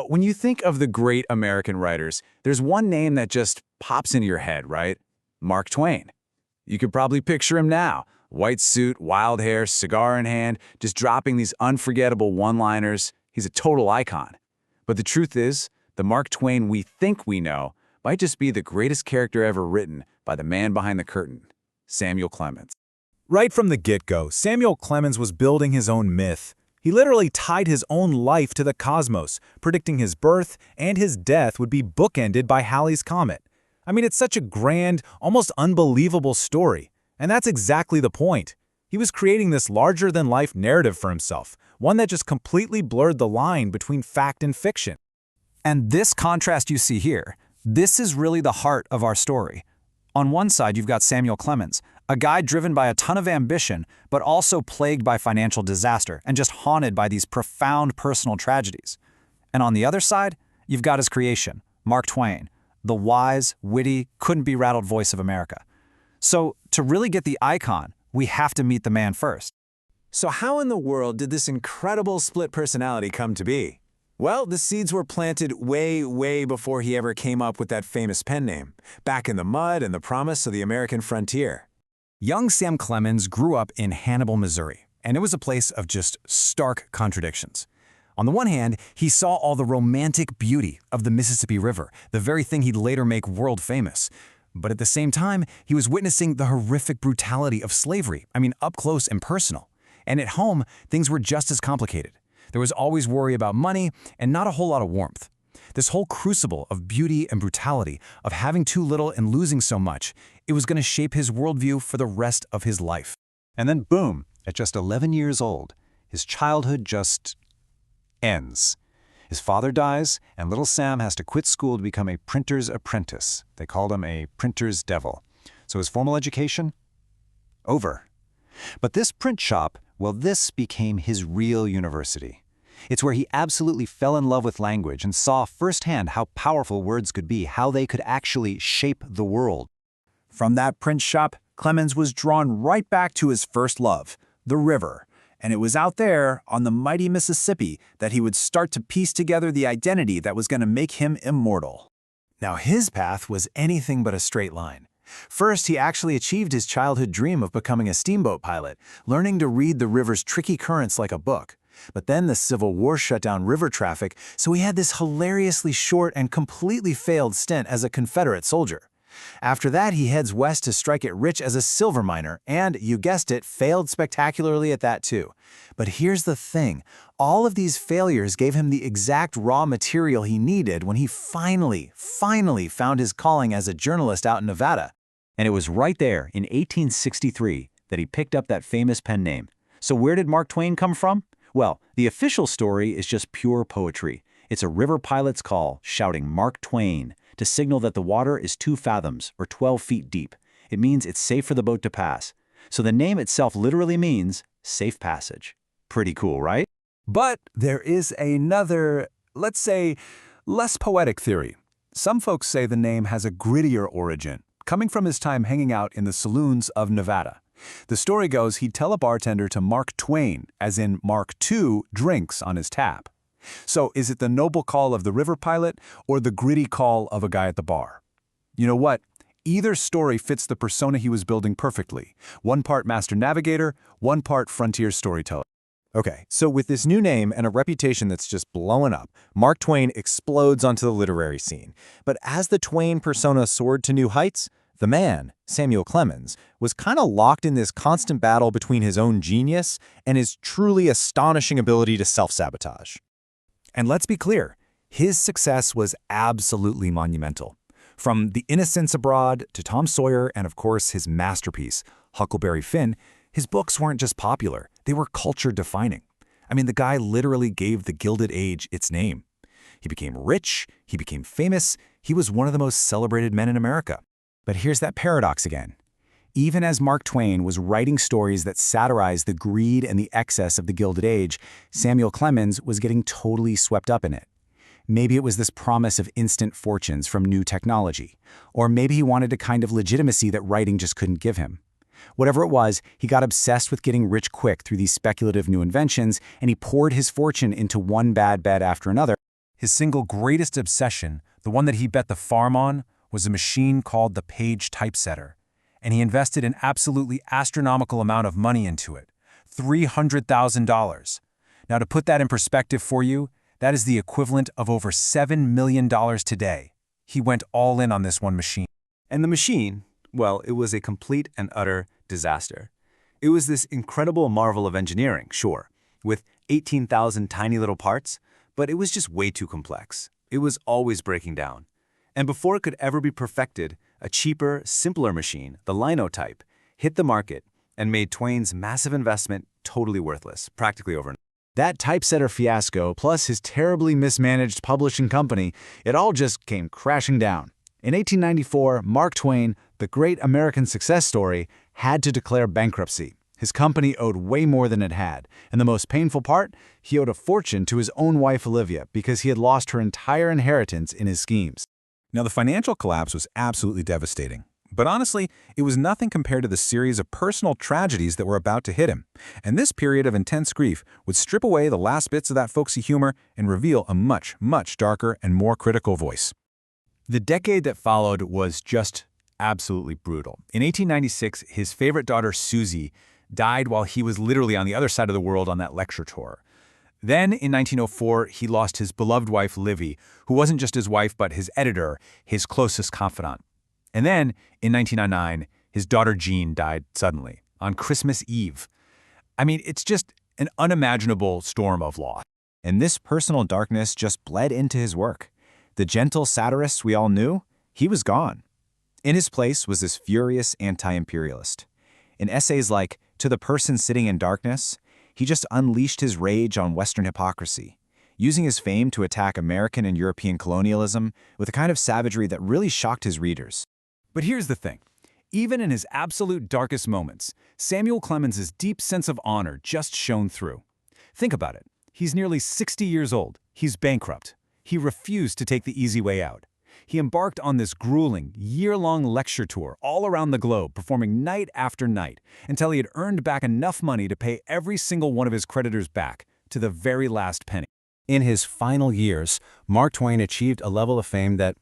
When you think of the great American writers, there's one name that just pops into your head, right? Mark Twain. You could probably picture him now. White suit, wild hair, cigar in hand, just dropping these unforgettable one-liners. He's a total icon. But the truth is, the Mark Twain we think we know might just be the greatest character ever written by the man behind the curtain, Samuel Clemens. Right from the get-go, Samuel Clemens was building his own myth. He literally tied his own life to the cosmos, predicting his birth and his death would be bookended by Halley's Comet. I mean, it's such a grand, almost unbelievable story. And that's exactly the point. He was creating this larger-than-life narrative for himself, one that just completely blurred the line between fact and fiction. And this contrast you see here, this is really the heart of our story. On one side, you've got Samuel Clemens, a guy driven by a ton of ambition, but also plagued by financial disaster and just haunted by these profound personal tragedies. And on the other side, you've got his creation, Mark Twain, the wise, witty, couldn't-be-rattled voice of America. So, to really get the icon, we have to meet the man first. So how in the world did this incredible split personality come to be? Well, the seeds were planted way before he ever came up with that famous pen name, back in the mud and the promise of the American frontier. Young Sam Clemens grew up in Hannibal, Missouri, and it was a place of just stark contradictions. On the one hand, he saw all the romantic beauty of the Mississippi River, the very thing he'd later make world famous. But at the same time, he was witnessing the horrific brutality of slavery, up close and personal. And at home, things were just as complicated. There was always worry about money and not a whole lot of warmth. This whole crucible of beauty and brutality, of having too little and losing so much, it was going to shape his worldview for the rest of his life. And then boom, at just 11 years old, his childhood just ends. His father dies, and little Sam has to quit school to become a printer's apprentice. They called him a printer's devil. So his formal education? Over. But this print shop, well, this became his real university. It's where he absolutely fell in love with language and saw firsthand how powerful words could be, how they could actually shape the world. From that print shop, Clemens was drawn right back to his first love, the river. And it was out there, on the mighty Mississippi, that he would start to piece together the identity that was going to make him immortal. Now his path was anything but a straight line. First, he actually achieved his childhood dream of becoming a steamboat pilot, learning to read the river's tricky currents like a book. But then the Civil War shut down river traffic, so he had this hilariously short and completely failed stint as a Confederate soldier. After that, he heads west to strike it rich as a silver miner, and, you guessed it, failed spectacularly at that too. But here's the thing, all of these failures gave him the exact raw material he needed when he finally found his calling as a journalist out in Nevada. And it was right there, in 1863, that he picked up that famous pen name. So where did Mark Twain come from? Well, the official story is just pure poetry. It's a river pilot's call, shouting Mark Twain, to signal that the water is 2 fathoms, or 12 feet deep. It means it's safe for the boat to pass. So the name itself literally means safe passage. Pretty cool, right? But there is another, let's say, less poetic theory. Some folks say the name has a grittier origin, coming from his time hanging out in the saloons of Nevada. The story goes he'd tell a bartender to Mark Twain, as in Mark II drinks on his tab. So is it the noble call of the river pilot or the gritty call of a guy at the bar? You know what? Either story fits the persona he was building perfectly. One part master navigator, one part frontier storyteller. Okay, so with this new name and a reputation that's just blowing up, Mark Twain explodes onto the literary scene. But as the Twain persona soared to new heights, the man, Samuel Clemens, was kind of locked in this constant battle between his own genius and his truly astonishing ability to self-sabotage. And let's be clear, his success was absolutely monumental. From The Innocents Abroad to Tom Sawyer and, of course, his masterpiece, Huckleberry Finn, his books weren't just popular, they were culture-defining. The guy literally gave the Gilded Age its name. He became rich, he became famous, he was one of the most celebrated men in America. But here's that paradox again. Even as Mark Twain was writing stories that satirized the greed and the excess of the Gilded Age, Samuel Clemens was getting totally swept up in it. Maybe it was this promise of instant fortunes from new technology, or maybe he wanted a kind of legitimacy that writing just couldn't give him. Whatever it was, he got obsessed with getting rich quick through these speculative new inventions, and he poured his fortune into one bad bet after another. His single greatest obsession, the one that he bet the farm on, was a machine called the Page typesetter, and he invested an absolutely astronomical amount of money into it, $300,000. Now, to put that in perspective for you, that is the equivalent of over $7 million today. He went all in on this one machine. And the machine, well, it was a complete and utter disaster. It was this incredible marvel of engineering, sure, with 18,000 tiny little parts, but it was just way too complex. It was always breaking down. And before it could ever be perfected, a cheaper, simpler machine, the linotype, hit the market and made Twain's massive investment totally worthless, practically overnight. That typesetter fiasco, plus his terribly mismanaged publishing company, it all just came crashing down. In 1894, Mark Twain, the great American success story, had to declare bankruptcy. His company owed way more than it had, and the most painful part, he owed a fortune to his own wife Olivia because he had lost her entire inheritance in his schemes. Now, the financial collapse was absolutely devastating. But honestly, it was nothing compared to the series of personal tragedies that were about to hit him. And this period of intense grief would strip away the last bits of that folksy humor and reveal a much, much darker and more critical voice. The decade that followed was just absolutely brutal. In 1896, his favorite daughter, Susie, died while he was literally on the other side of the world on that lecture tour. Then, in 1904, he lost his beloved wife, Livy, who wasn't just his wife but his editor, his closest confidant. And then, in 1909, his daughter Jean died suddenly, on Christmas Eve. I mean, it's just an unimaginable storm of loss. And this personal darkness just bled into his work. The gentle satirist we all knew, he was gone. In his place was this furious anti-imperialist. In essays like To the Person Sitting in Darkness, he just unleashed his rage on Western hypocrisy, using his fame to attack American and European colonialism with a kind of savagery that really shocked his readers. But here's the thing. Even in his absolute darkest moments, Samuel Clemens' deep sense of honor just shone through. Think about it. He's nearly 60 years old. He's bankrupt. He refused to take the easy way out. He embarked on this grueling, year-long lecture tour all around the globe, performing night after night, until he had earned back enough money to pay every single one of his creditors back, to the very last penny. In his final years, Mark Twain achieved a level of fame that,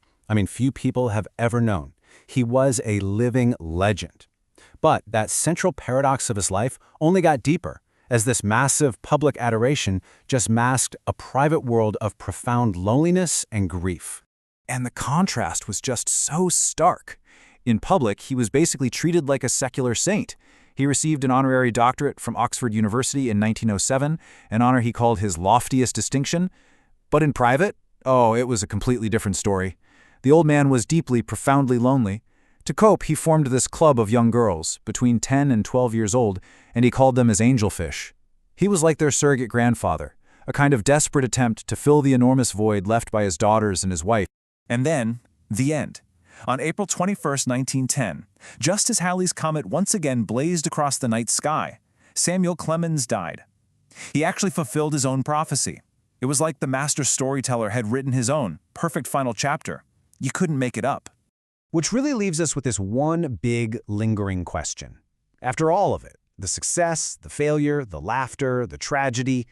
few people have ever known. He was a living legend. But that central paradox of his life only got deeper, as this massive public adoration just masked a private world of profound loneliness and grief. And the contrast was just so stark. In public, he was basically treated like a secular saint. He received an honorary doctorate from Oxford University in 1907, an honor he called his loftiest distinction. But in private, it was a completely different story. The old man was deeply, profoundly lonely. To cope, he formed this club of young girls, between 10 and 12 years old, and he called them his angelfish. He was like their surrogate grandfather, a kind of desperate attempt to fill the enormous void left by his daughters and his wife. And then, the end. On April 21, 1910, just as Halley's Comet once again blazed across the night sky, Samuel Clemens died. He actually fulfilled his own prophecy. It was like the master storyteller had written his own perfect final chapter. You couldn't make it up. Which really leaves us with this one big, lingering question. After all of it, the success, the failure, the laughter, the tragedy,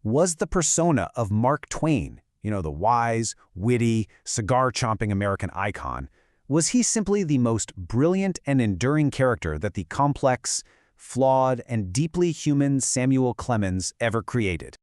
was the persona of Mark Twain, the wise, witty, cigar-chomping American icon, was he simply the most brilliant and enduring character that the complex, flawed, and deeply human Samuel Clemens ever created?